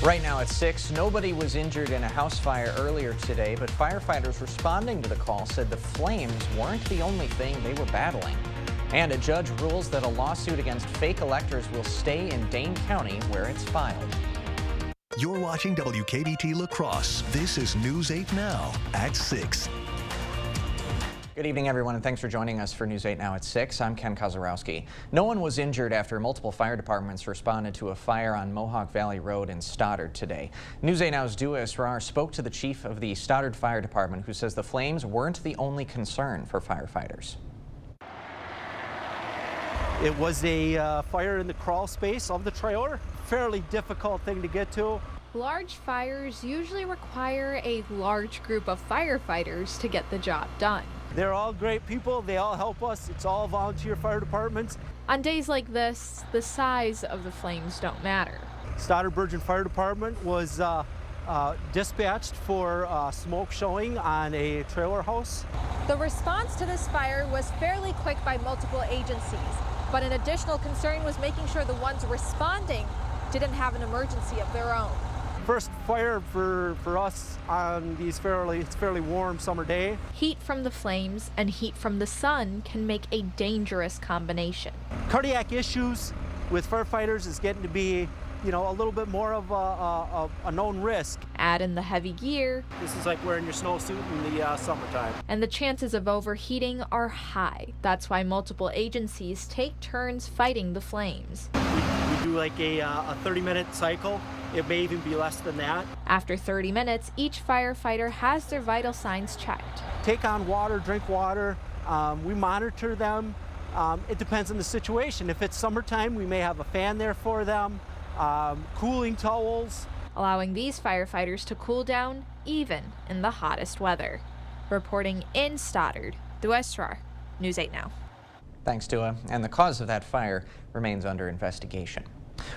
Right now at 6, nobody was injured in a house fire earlier today, but firefighters responding to the call said the flames weren't the only thing they were battling. And a judge rules that a lawsuit against fake electors will stay in Dane County where it's filed. You're watching WKBT La Crosse. This is News 8 Now at 6. Good evening, everyone, and thanks for joining us for News 8 Now at 6. I'm Ken Kozarowski. No one was injured after multiple fire departments responded to a fire on Mohawk Valley Road in Stoddard today. News 8 Now's Dua Israr spoke to the chief of the Stoddard Fire Department, who says the flames weren't the only concern for firefighters. It was a fire in the crawl space of the trailer. Fairly difficult thing to get to. Large fires usually require a large group of firefighters to get the job done. They're all great people. They all help us. It's all volunteer fire departments. On days like this, the size of the flames don't matter. Stoddard Virgin Fire Department was dispatched for smoke showing on a trailer house. The response to this fire was fairly quick by multiple agencies, but an additional concern was making sure the ones responding didn't have an emergency of their own. First fire for us on these fairly warm summer day. Heat from the flames and heat from the sun can make a dangerous combination. Cardiac issues with firefighters is getting to be, a little bit more of a known risk. Add in the heavy gear. This is like wearing your snowsuit in the summertime. And the chances of overheating are high. That's why multiple agencies take turns fighting the flames. We do like a 30-minute cycle. It may even be less than that. After 30 minutes, each firefighter has their vital signs checked. Take on water, drink water. We monitor them. It depends on the situation. If it's summertime, we may have a fan there for them, cooling towels. Allowing these firefighters to cool down even in the hottest weather. Reporting in Stoddard, Dua Israr, News 8 Now. Thanks, Dua. And the cause of that fire remains under investigation.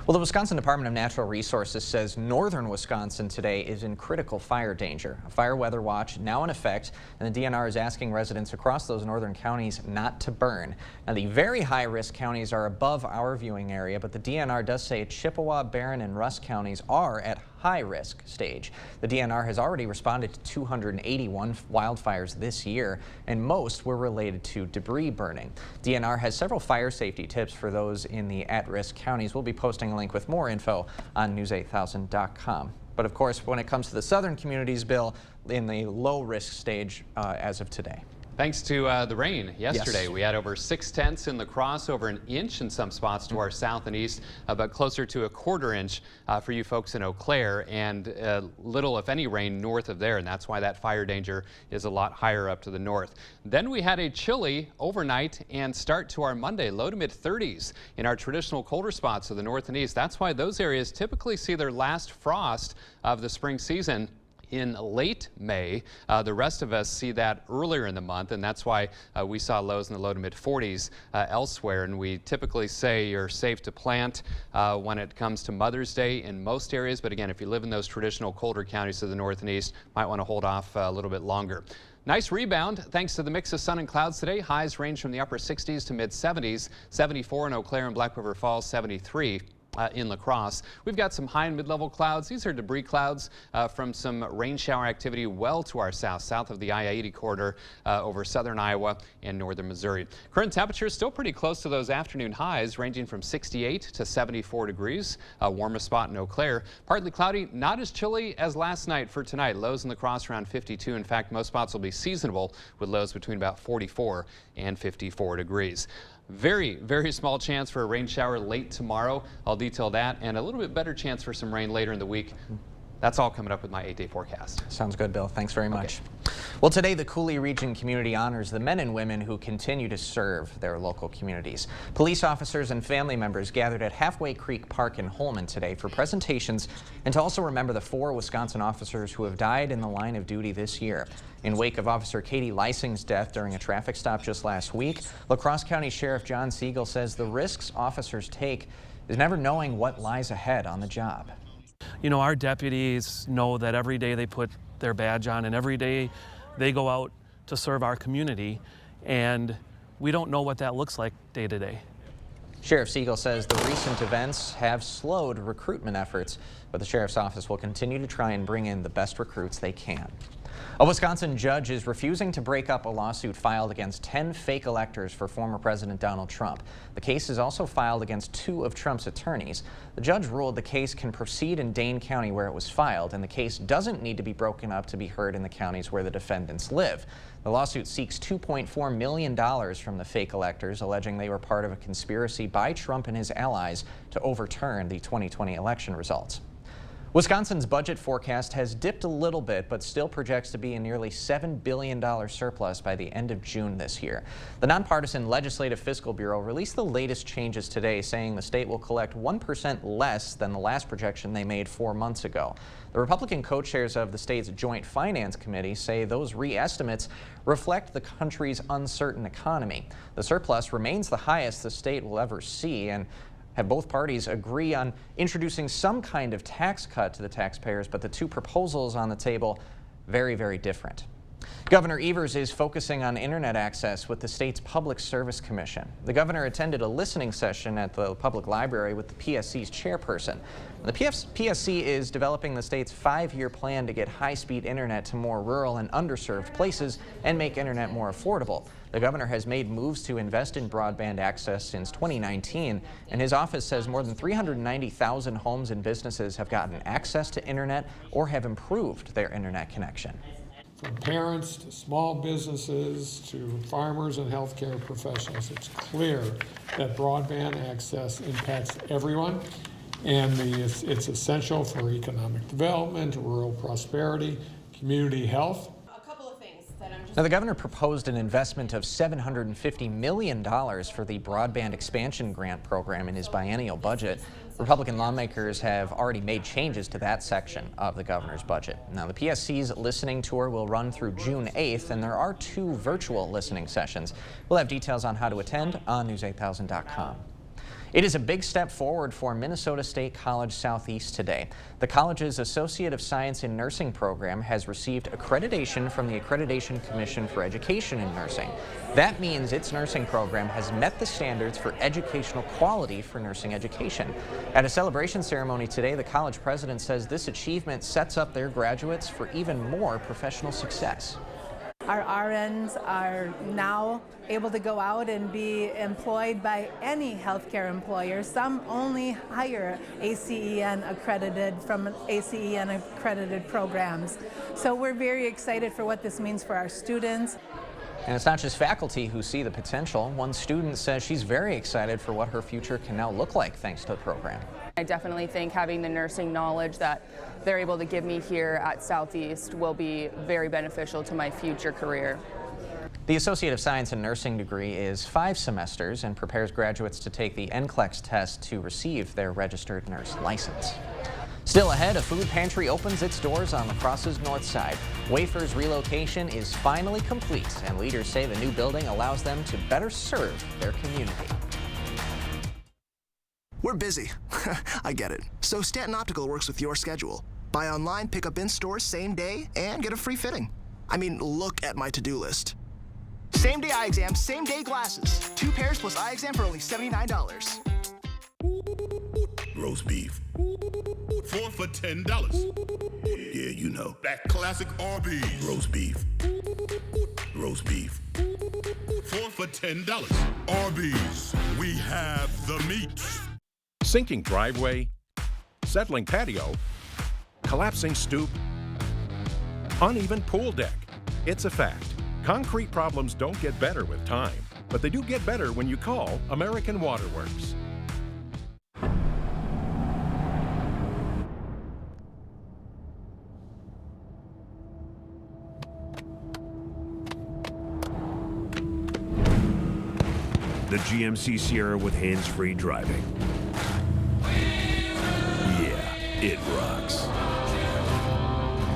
Well, the Wisconsin Department of Natural Resources says northern Wisconsin today is in critical fire danger. A fire weather watch now in effect, and the DNR is asking residents across those northern counties not to burn. Now, the very high-risk counties are above our viewing area, but the DNR does say Chippewa, Barron, and Rusk counties are at high-risk stage. The DNR has already responded to 281 wildfires this year, and most were related to debris burning. DNR has several fire safety tips for those in the at-risk counties. We'll be posting a link with more info on news8000.com. But of course, when it comes to the southern communities, Bill, in the low-risk stage as of today. Thanks to the rain yesterday. Yes. We had over 6/10 in La Crosse, over an inch in some spots to our south and east, but closer to a quarter inch for you folks in Eau Claire, and little, if any, rain north of there, and that's why that fire danger is a lot higher up to the north. Then we had a chilly overnight and start to our Monday, low to mid 30s in our traditional colder spots of the north and east. That's why those areas typically see their last frost of the spring season in late May. The rest of us see that earlier in the month, and that's why we saw lows in the low to mid 40s elsewhere. And we typically say you're safe to plant when it comes to Mother's Day in most areas. But again, if you live in those traditional colder counties to the north and east, might want to hold off a little bit longer. Nice rebound thanks to the mix of sun and clouds today. Highs range from the upper 60s to mid 70s, 74 in Eau Claire and Black River Falls, 73 in La Crosse. We've got some high and mid-level clouds. These are debris clouds from some rain shower activity well to our south of the I-80 corridor over southern Iowa and northern Missouri. Current temperatures still pretty close to those afternoon highs, ranging from 68 to 74 degrees. Warmest spot in Eau Claire. Partly cloudy, not as chilly as last night for tonight. Lows in La Crosse around 52. In fact, most spots will be seasonable with lows between about 44 and 54 degrees. Very, very small chance for a rain shower late tomorrow. I'll detail that, and a little bit better chance for some rain later in the week. That's all coming up with my 8-day forecast. Sounds good, Bill. Thanks very much. Well, today the Cooley Region community honors the men and women who continue to serve their local communities. Police officers and family members gathered at Halfway Creek Park in Holmen today for presentations and to also remember the 4 Wisconsin officers who have died in the line of duty this year. In wake of Officer Katie Lysing's death during a traffic stop just last week, La Crosse County Sheriff John Siegel says the risks officers take is never knowing what lies ahead on the job. You know, our deputies know that every day they put their badge on and every day they go out to serve our community, and we don't know what that looks like day to day. Sheriff Siegel says the recent events have slowed recruitment efforts, but the sheriff's office will continue to try and bring in the best recruits they can. A Wisconsin judge is refusing to break up a lawsuit filed against 10 fake electors for former President Donald Trump. The case is also filed against 2 of Trump's attorneys. The judge ruled the case can proceed in Dane County where it was filed, and the case doesn't need to be broken up to be heard in the counties where the defendants live. The lawsuit seeks $2.4 million from the fake electors, alleging they were part of a conspiracy by Trump and his allies to overturn the 2020 election results. Wisconsin's budget forecast has dipped a little bit, but still projects to be a nearly $7 billion surplus by the end of June this year. The nonpartisan Legislative Fiscal Bureau released the latest changes today, saying the state will collect 1% less than the last projection they made 4 months ago. The Republican co-chairs of the state's Joint Finance Committee say those re-estimates reflect the country's uncertain economy. The surplus remains the highest the state will ever see, and have both parties agree on introducing some kind of tax cut to the taxpayers, but the 2 proposals on the table very, very different. Governor Evers is focusing on internet access with the state's Public Service Commission. The governor attended a listening session at the public library with the PSC's chairperson. The PSC is developing the state's 5-year plan to get high-speed internet to more rural and underserved places and make internet more affordable. The governor has made moves to invest in broadband access since 2019, and his office says more than 390,000 homes and businesses have gotten access to internet or have improved their internet connection. From parents to small businesses to farmers and healthcare professionals, it's clear that broadband access impacts everyone, and it's essential for economic development, rural prosperity, community health. Now, the governor proposed an investment of $750 million for the Broadband Expansion Grant program in his biennial budget. Republican lawmakers have already made changes to that section of the governor's budget. Now, the PSC's listening tour will run through June 8th, and there are 2 virtual listening sessions. We'll have details on how to attend on news8000.com. It is a big step forward for Minnesota State College Southeast today. The college's Associate of Science in Nursing program has received accreditation from the Accreditation Commission for Education in Nursing. That means its nursing program has met the standards for educational quality for nursing education. At a celebration ceremony today, the college president says this achievement sets up their graduates for even more professional success. Our RNs are now able to go out and be employed by any healthcare employer. Some only hire ACEN accredited from ACEN accredited programs. So we're very excited for what this means for our students. And it's not just faculty who see the potential. One student says she's very excited for what her future can now look like thanks to the program. I definitely think having the nursing knowledge that they're able to give me here at Southeast will be very beneficial to my future career. The Associate of Science in Nursing degree is 5 semesters and prepares graduates to take the NCLEX test to receive their registered nurse license. Still ahead, a food pantry opens its doors on La Crosse's north side. Wafer's relocation is finally complete, and leaders say the new building allows them to better serve their community. We're busy. I get it. So Stanton Optical works with your schedule. Buy online, pick up in store same day, and get a free fitting. I mean, look at my to-do list. Same day eye exam, same day glasses. 2 pairs plus eye exam for only $79. Roast beef. 4 for $10. Yeah, you know. That classic Arby's. Roast beef. Roast beef. 4 for $10. Arby's. We have the meat. Sinking driveway, settling patio, collapsing stoop, uneven pool deck. It's a fact. Concrete problems don't get better with time, but they do get better when you call American Waterworks. The GMC Sierra with hands-free driving. Yeah, it rocks.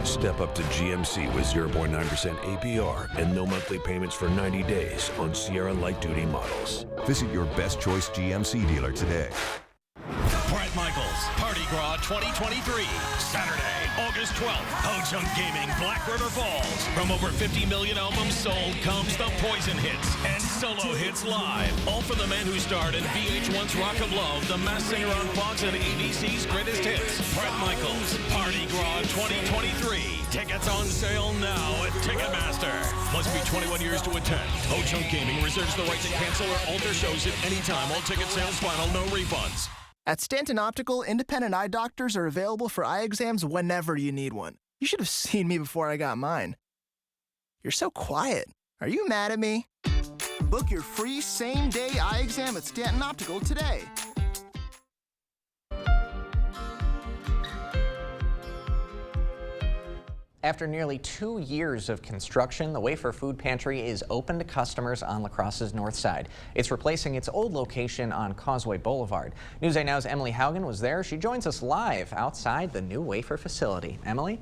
Step up to GMC with 0.9% APR and no monthly payments for 90 days on Sierra light-duty models. Visit your best choice GMC dealer today. Brett Michaels, Party Gras 2023. Saturday, August 12th, Ho-Chunk Gaming, Black River Falls. From over 50 million albums sold comes the Poison Hits and Solo Hits Live. All from the man who starred in VH1's Rock of Love, The Masked Singer on Fox, and ABC's Greatest Hits. Bret Michaels, Party Gras 2023. Tickets on sale now at Ticketmaster. Must be 21 years to attend. Ho-Chunk Gaming reserves the right to cancel or alter shows at any time. All ticket sales final, no refunds. At Stanton Optical, independent eye doctors are available for eye exams whenever you need one. You should have seen me before I got mine. You're so quiet. Are you mad at me? Book your free same-day eye exam at Stanton Optical today. After nearly 2 years of construction, the Wafer Food Pantry is open to customers on La Crosse's north side. It's replacing its old location on Causeway Boulevard. News 8 Now's Emily Haugen was there. She joins us live outside the new Wafer facility. Emily?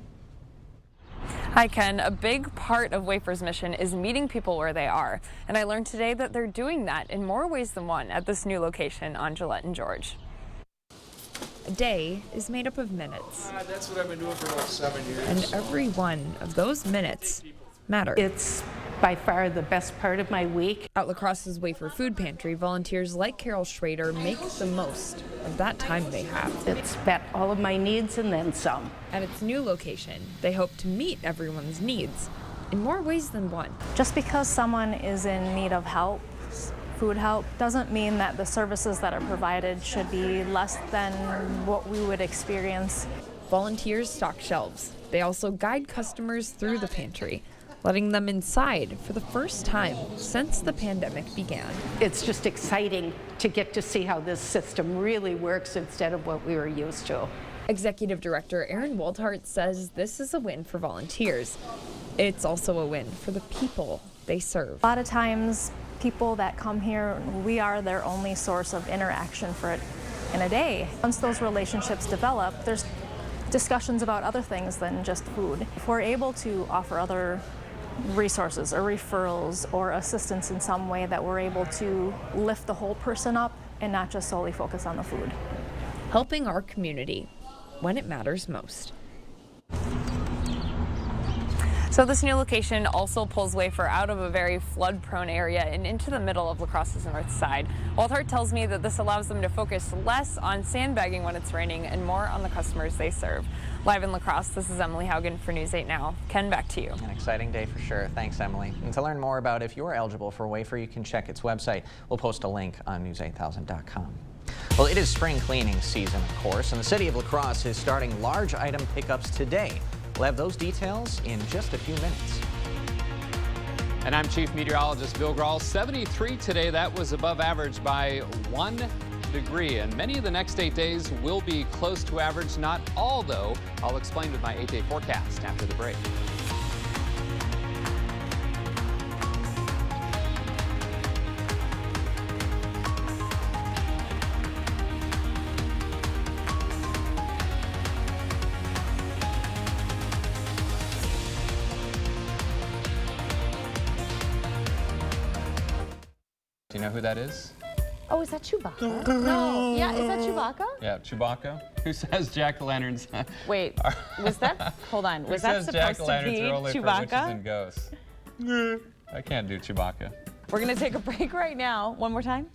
Hi, Ken. A big part of Wafer's mission is meeting people where they are. And I learned today that they're doing that in more ways than one at this new location on Gillette and George. A day is made up of minutes. That's what I've been doing for about 7 years. And every one of those minutes matter. It's by far the best part of my week. At La Crosse's Wafer Food Pantry, volunteers like Carol Schrader make the most of that time they have. It's met all of my needs and then some. At its new location, they hope to meet everyone's needs in more ways than one. Just because someone is in need of help, food help, doesn't mean that the services that are provided should be less than what we would experience. Volunteers stock shelves. They also guide customers through the pantry, letting them inside for the first time since the pandemic began. It's just exciting to get to see how this system really works instead of what we were used to. Executive Director Erin Waldhart says this is a win for volunteers. It's also a win for the people they serve. A lot of times, people that come here, we are their only source of interaction for it in a day. Once those relationships develop, there's discussions about other things than just food. If we're able to offer other resources or referrals or assistance in some way, that we're able to lift the whole person up and not just solely focus on the food. Helping our community when it matters most. So this new location also pulls Wafer out of a very flood-prone area and into the middle of La Crosse's north side. Waldhart tells me that this allows them to focus less on sandbagging when it's raining and more on the customers they serve. Live in La Crosse, this is Emily Haugen for News 8 Now. Ken, back to you. An exciting day for sure. Thanks, Emily. And to learn more about if you're eligible for Wafer, you can check its website. We'll post a link on news8000.com. Well, it is spring cleaning season, of course, and the city of La Crosse is starting large item pickups today. We'll have those details in just a few minutes. And I'm Chief Meteorologist Bill Grawl. 73 today. That was above average by 1 degree. And many of the next 8 days will be close to average. Not all, though. I'll explain with my 8-day forecast after the break. Do you know who that is? Oh, is that Chewbacca? No. Yeah, is that Chewbacca? Yeah, Chewbacca. Who says jack-o'-lanterns? Wait, was that? Hold on. Was that supposed to be Chewbacca? For witches and ghosts. I can't do Chewbacca. We're gonna take a break right now. One more time.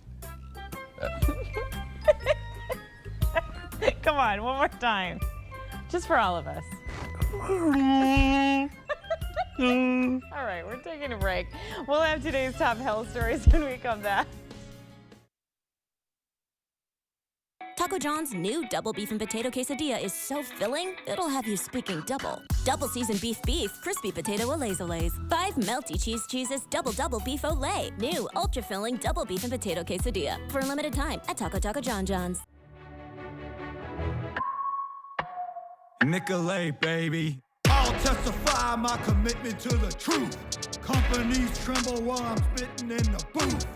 Come on, one more time. Just for all of us. All right, we're taking a break. We'll have today's top health stories when we come back. Taco John's new double beef and potato quesadilla is so filling, it'll have you speaking double. Double seasoned beef, crispy potato olays. 5 melty cheeses, double beef olay. New ultra filling double beef and potato quesadilla for a limited time at Taco John John's. Nicolay, baby. I'll testify my commitment to the truth. Companies tremble while I'm spitting in the booth.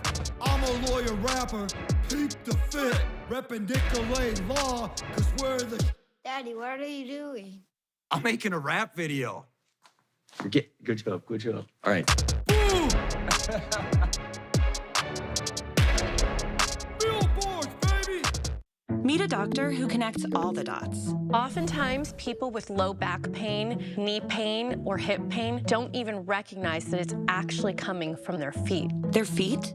I'm a lawyer rapper, peep the fit. Reppin' Nicolay law, cause we're the... Daddy, what are you doing? I'm making a rap video. Good job. All right. Boom! Billboards, baby! Meet a doctor who connects all the dots. Oftentimes, people with low back pain, knee pain, or hip pain don't even recognize that it's actually coming from their feet. Their feet?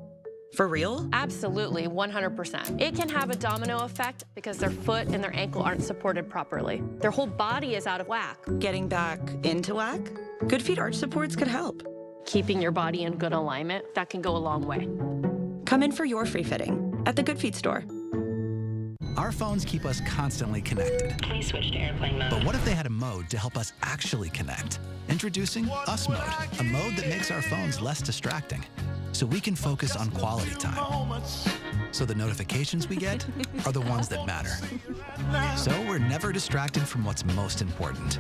For real? Absolutely, 100%. It can have a domino effect because their foot and their ankle aren't supported properly. Their whole body is out of whack. Getting back into whack? Good Feet arch supports could help. Keeping your body in good alignment, that can go a long way. Come in for your free fitting at the Good Feet store. Our phones keep us constantly connected. Please switch to airplane mode. But what if they had a mode to help us actually connect? Introducing Us Mode, a mode that makes our phones less distracting, so we can focus on quality time. So the notifications we get are the ones that matter. So we're never distracted from what's most important.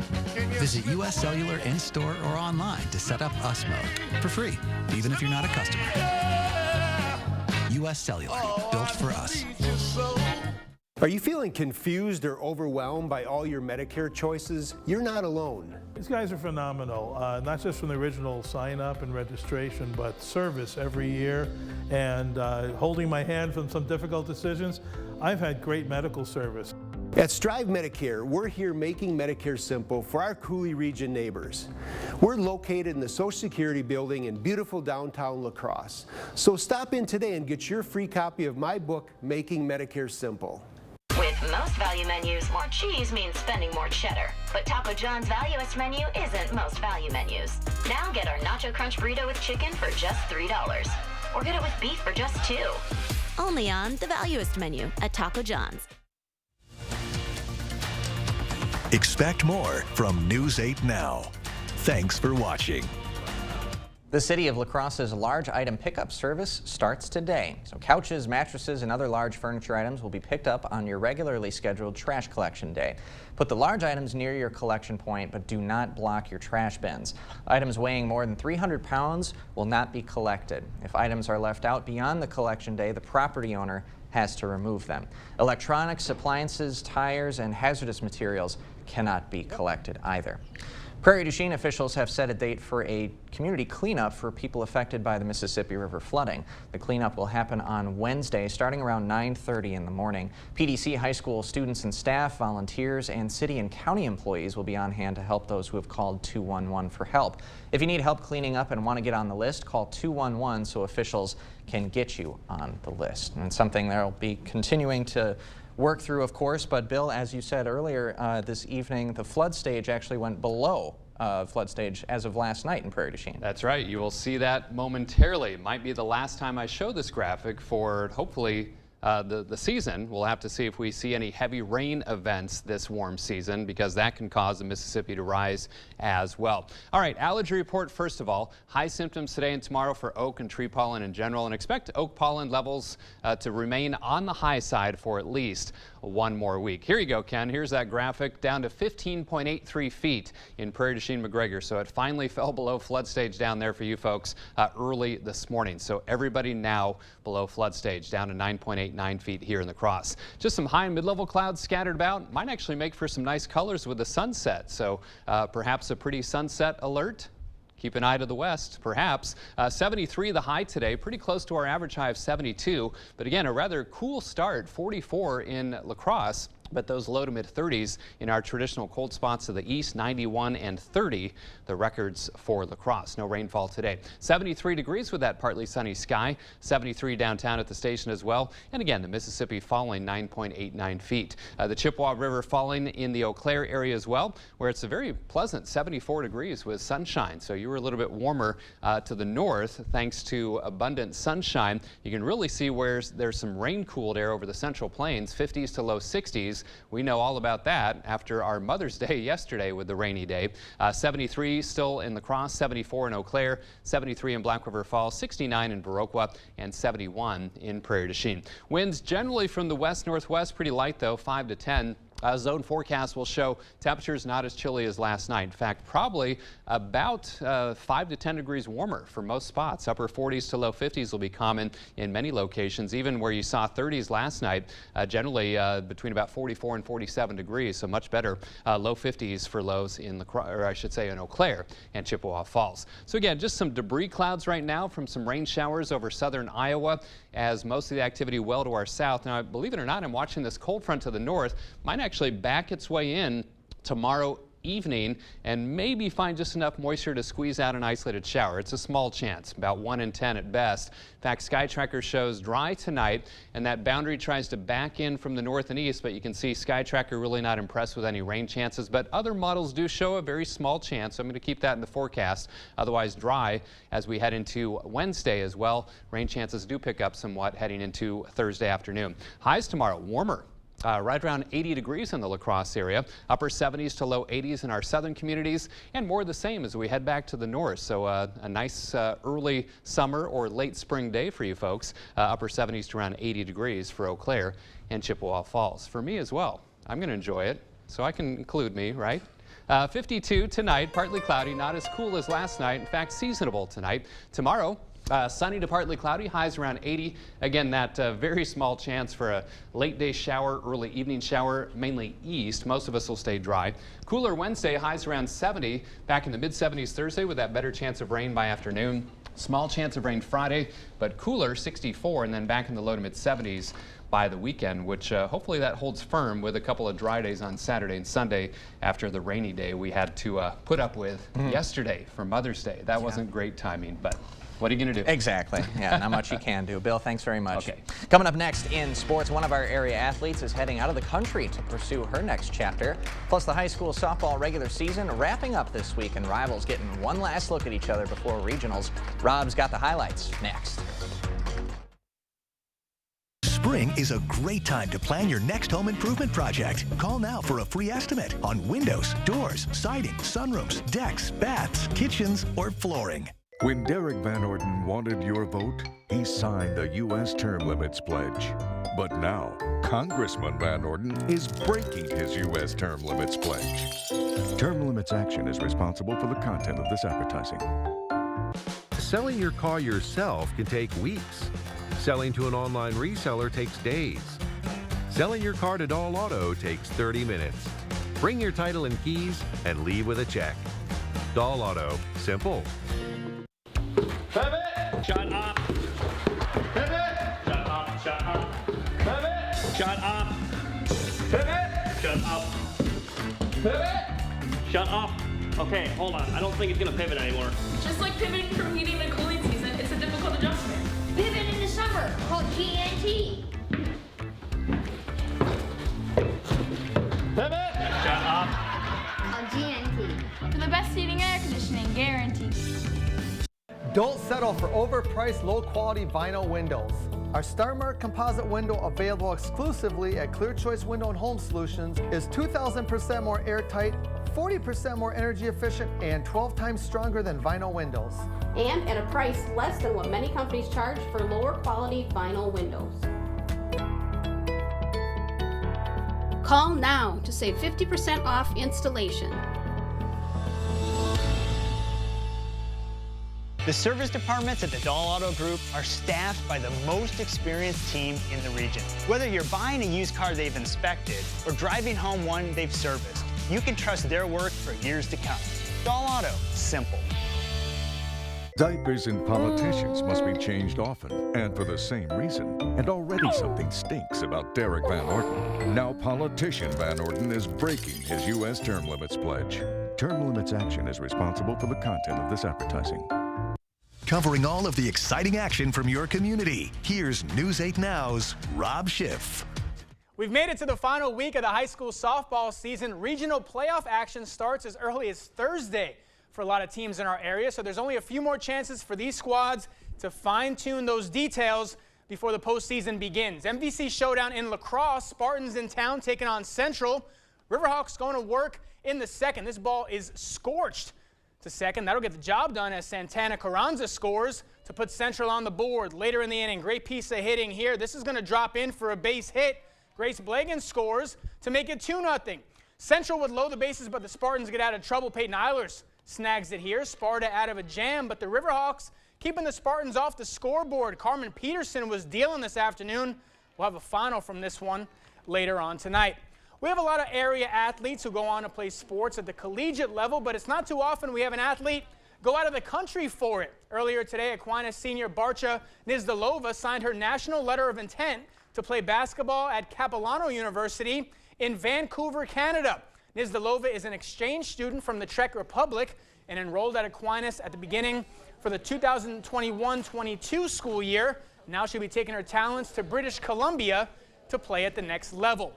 Visit US Cellular in-store or online to set up Us Mode for free, even if you're not a customer. US Cellular, built for us. Are you feeling confused or overwhelmed by all your Medicare choices? You're not alone. These guys are phenomenal, not just from the original sign-up and registration, but service every year and holding my hand from some difficult decisions. I've had great medical service. At Strive Medicare, we're here making Medicare simple for our Cooley region neighbors. We're located in the Social Security building in beautiful downtown La Crosse. So stop in today and get your free copy of my book, Making Medicare Simple. With most value menus, more cheese means spending more cheddar. But Taco John's Valuest menu isn't most value menus. Now get our Nacho Crunch Burrito with chicken for just $3. Or get it with beef for just $2. Only on the Valuest menu at Taco John's. Expect more from News 8 Now. Thanks for watching. The City of La Crosse's large item pickup service starts today. So couches, mattresses, and other large furniture items will be picked up on your regularly scheduled trash collection day. Put the large items near your collection point, but do not block your trash bins. Items weighing more than 300 pounds will not be collected. If items are left out beyond the collection day, the property owner has to remove them. Electronics, appliances, tires, and hazardous materials cannot be collected either. Prairie du Chien officials have set a date for a community cleanup for people affected by the Mississippi River flooding. The cleanup will happen on Wednesday starting around 9:30 in the morning. PDC high school students and staff, volunteers, and city and county employees will be on hand to help those who have called 211 for help. If you need help cleaning up and want to get on the list, call 211 so officials can get you on the list. And it's something they'll be continuing to work through, of course, but Bill, as you said earlier this evening, the flood stage actually went below flood stage as of last night in Prairie du Chien. That's right. You will see that momentarily. It might be the last time I show this graphic for hopefully the season. We'll have to see if we see any heavy rain events this warm season, because that can cause the Mississippi to rise as well. All right, allergy report first of all. High symptoms today and tomorrow for oak and tree pollen in general, and expect oak pollen levels to remain on the high side for at least one more week. Here you go, Ken. Here's that graphic, down to 15.83 feet in Prairie du Chien McGregor. So it finally fell below flood stage down there for you folks early this morning. So everybody now below flood stage, down to 9.89 feet here in the Cross. Just some high and mid-level clouds scattered about. Might actually make for some nice colors with the sunset. So perhaps a pretty sunset alert. Keep an eye to the west, perhaps. 73 the high today, pretty close to our average high of 72. But again, a rather cool start, 44 in La Crosse. But those low to mid 30s in our traditional cold spots to the east, 91 and 30, the records for La Crosse. No rainfall today. 73 degrees with that partly sunny sky. 73 downtown at the station as well. And again, the Mississippi falling 9.89 feet. The Chippewa River falling in the Eau Claire area as well, where it's a very pleasant 74 degrees with sunshine. So you were a little bit warmer to the north thanks to abundant sunshine. You can really see where there's some rain-cooled air over the Central Plains, 50s to low 60s. We know all about that after our Mother's Day yesterday with the rainy day. 73 still in La Crosse, 74 in Eau Claire, 73 in Black River Falls, 69 in Viroqua, and 71 in Prairie du Chien. Winds generally from the west-northwest, pretty light though, 5 to 10. Zone forecast will show temperatures not as chilly as last night. In fact, probably about 5 to 10 degrees warmer for most spots. Upper 40s to low 50s will be common in many locations, even where you saw 30s last night, generally between about 44 and 47 degrees, so much better. Low 50s for lows in in Eau Claire and Chippewa Falls. So again, just some debris clouds right now from some rain showers over southern Iowa, as most of the activity well to our south. Now, believe it or not, I'm watching this cold front to the north. Might actually back its way in tomorrow evening and maybe find just enough moisture to squeeze out an isolated shower. It's a small chance, about 1 in 10 at best. In fact, Sky Tracker shows dry tonight, and that boundary tries to back in from the north and east, but you can see Sky Tracker really not impressed with any rain chances, but other models do show a very small chance, so I'm going to keep that in the forecast. Otherwise dry as we head into Wednesday as well. Rain chances do pick up somewhat heading into Thursday afternoon. Highs tomorrow, warmer. Right around 80 degrees in the La Crosse area, upper 70s to low 80s in our southern communities, and more the same as we head back to the north. So a nice early summer or late spring day for you folks. Upper 70s to around 80 degrees for Eau Claire and Chippewa Falls. For me as well. I'm going to enjoy it, so I can include me, right? 52 tonight, partly cloudy, not as cool as last night. In fact, seasonable tonight. Tomorrow, sunny to partly cloudy, highs around 80. Again, that very small chance for a late day shower, early evening shower, mainly east. Most of us will stay dry. Cooler Wednesday, highs around 70. Back in the mid 70s Thursday with that better chance of rain by afternoon. Small chance of rain Friday, but cooler 64, and then back in the low to mid 70s by the weekend, which hopefully that holds firm with a couple of dry days on Saturday and Sunday after the rainy day we had to put up with yesterday for Mother's Day. That wasn't great timing, but what are you going to do? Exactly. Yeah, not much you can do. Bill, thanks very much. Okay. Coming up next in sports, one of our area athletes is heading out of the country to pursue her next chapter. Plus, the high school softball regular season wrapping up this week, and rivals getting one last look at each other before regionals. Rob's got the highlights next. Spring is a great time to plan your next home improvement project. Call now for a free estimate on windows, doors, siding, sunrooms, decks, baths, kitchens, or flooring. When Derek Van Orden wanted your vote, he signed the U.S. Term Limits Pledge. But now, Congressman Van Orden is breaking his U.S. Term Limits Pledge. Term Limits Action is responsible for the content of this advertising. Selling your car yourself can take weeks. Selling to an online reseller takes days. Selling your car to Doll Auto takes 30 minutes. Bring your title and keys and leave with a check. Doll Auto, simple. Pivot! Shut up! Pivot! Shut up! Shut up! Pivot! Shut up! Pivot! Shut up! Pivot! Shut up! Okay, hold on. I don't think it's gonna pivot anymore. Just like pivoting from heating to cooling season, it's a difficult adjustment. Pivot in the summer, called GNT. Pivot! Shut up! On GNT. For the best heating and air conditioning guaranteed. Don't settle for overpriced, low-quality vinyl windows. Our Star Mark composite window, available exclusively at Clear Choice Window and Home Solutions, is 2,000% more airtight, 40% more energy efficient, and 12 times stronger than vinyl windows. And at a price less than what many companies charge for lower quality vinyl windows. Call now to save 50% off installation. The service departments at the Doll Auto Group are staffed by the most experienced team in the region. Whether you're buying a used car they've inspected or driving home one they've serviced, you can trust their work for years to come. Doll Auto, simple. Diapers and politicians must be changed often, and for the same reason. And already something stinks about Derek Van Orden. Now politician Van Orden is breaking his U.S. Term Limits Pledge. Term Limits Action is responsible for the content of this advertising. Covering all of the exciting action from your community, here's News 8 Now's Rob Schiff. We've made it to the final week of the high school softball season. Regional playoff action starts as early as Thursday for a lot of teams in our area, so there's only a few more chances for these squads to fine-tune those details before the postseason begins. MVC showdown in La Crosse, Spartans in town taking on Central. Riverhawks going to work in the second. This ball is scorched to second. That'll get the job done as Santana Carranza scores to put Central on the board later in the inning. Great piece of hitting here. This is going to drop in for a base hit. Grace Blagan scores to make it 2-0. Central would load the bases, but the Spartans get out of trouble. Peyton Eilers snags it here. Sparta out of a jam, but the Riverhawks keeping the Spartans off the scoreboard. Carmen Peterson was dealing this afternoon. We'll have a final from this one later on tonight. We have a lot of area athletes who go on to play sports at the collegiate level, but it's not too often we have an athlete go out of the country for it. Earlier today, Aquinas senior Barcha Nizdalova signed her national letter of intent to play basketball at Capilano University in Vancouver, Canada. Nizdalova is an exchange student from the Czech Republic and enrolled at Aquinas at the beginning for the 2021-22 school year. Now she'll be taking her talents to British Columbia to play at the next level.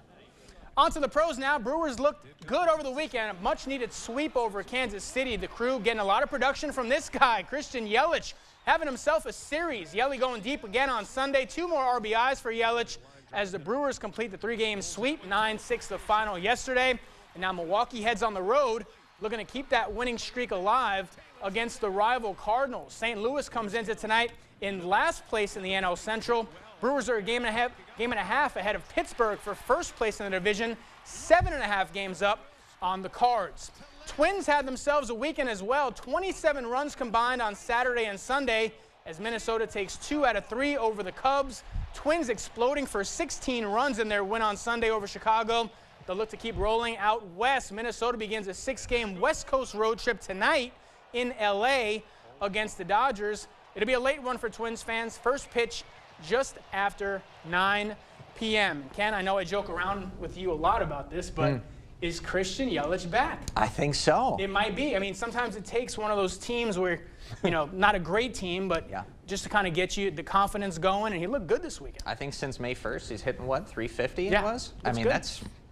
On to the pros now. Brewers looked good over the weekend. A much-needed sweep over Kansas City. The Crew getting a lot of production from this guy, Christian Yelich, having himself a series. Yelich going deep again on Sunday. 2 more RBIs for Yelich as the Brewers complete the 3-game sweep. 9-6 the final yesterday. And now Milwaukee heads on the road, looking to keep that winning streak alive against the rival Cardinals. St. Louis comes into tonight in last place in the NL Central. Brewers are a game and a half ahead of Pittsburgh for first place in the division, 7.5 games up on the Cards. Twins had themselves a weekend as well, 27 runs combined on Saturday and Sunday as Minnesota takes 2 out of 3 over the Cubs. Twins exploding for 16 runs in their win on Sunday over Chicago. They'll look to keep rolling out west. Minnesota begins a 6-game West Coast road trip tonight in L.A. against the Dodgers. It'll be a late one for Twins fans. First pitch just after 9 p.m. Ken, I know I joke around with you a lot about this, but is Christian Yelich back? I think so. It might be. I mean, sometimes it takes one of those teams where, you know, not a great team, but just to kind of get you the confidence going, and he looked good this weekend. I think since May 1st, he's hitting, what, 350 Yeah, it was? I that's mean, good.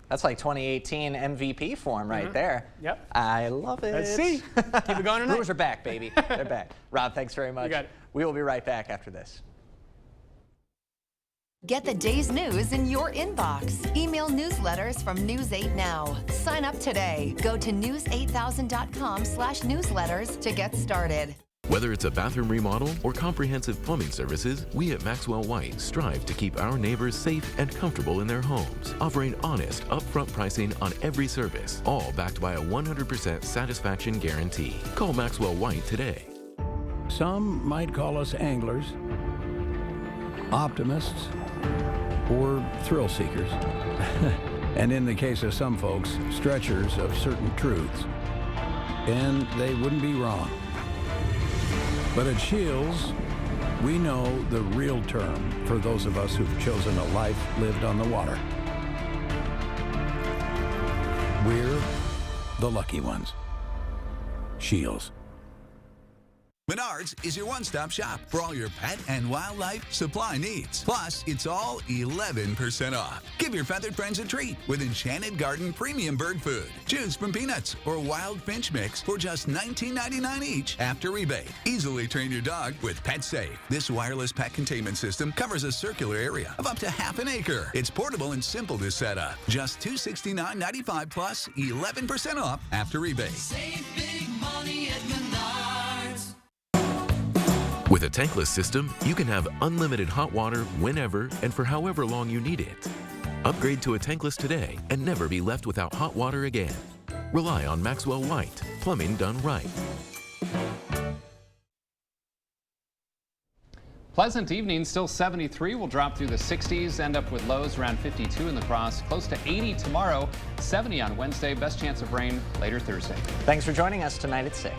that's like 2018 MVP form right there. Yep. I love it. Let's see. Keep it going tonight. Brewers are back, baby. They're back. Rob, thanks very much. You got it. We will be right back after this. Get the day's news in your inbox. Email newsletters from News 8 Now. Sign up today. Go to news8000.com/newsletters to get started. Whether it's a bathroom remodel or comprehensive plumbing services, we at Maxwell White strive to keep our neighbors safe and comfortable in their homes, offering honest, upfront pricing on every service, all backed by a 100% satisfaction guarantee. Call Maxwell White today. Some might call us anglers, optimists, or thrill seekers. And in the case of some folks, stretchers of certain truths. And they wouldn't be wrong. But at Shields, we know the real term for those of us who've chosen a life lived on the water. We're the lucky ones. Shields. Menards is your one-stop shop for all your pet and wildlife supply needs. Plus, it's all 11% off. Give your feathered friends a treat with Enchanted Garden Premium Bird Food. Choose from peanuts or wild finch mix for just $19.99 each after rebate. Easily train your dog with PetSafe. This wireless pet containment system covers a circular area of up to half an acre. It's portable and simple to set up. Just $269.95 plus 11% off after rebate. Save big money at Menards. With a tankless system, you can have unlimited hot water whenever and for however long you need it. Upgrade to a tankless today and never be left without hot water again. Rely on Maxwell White, plumbing done right. Pleasant evening, still 73. We'll drop through the 60s, end up with lows around 52 in the Cross, close to 80 tomorrow, 70 on Wednesday. Best chance of rain later Thursday. Thanks for joining us tonight at 6.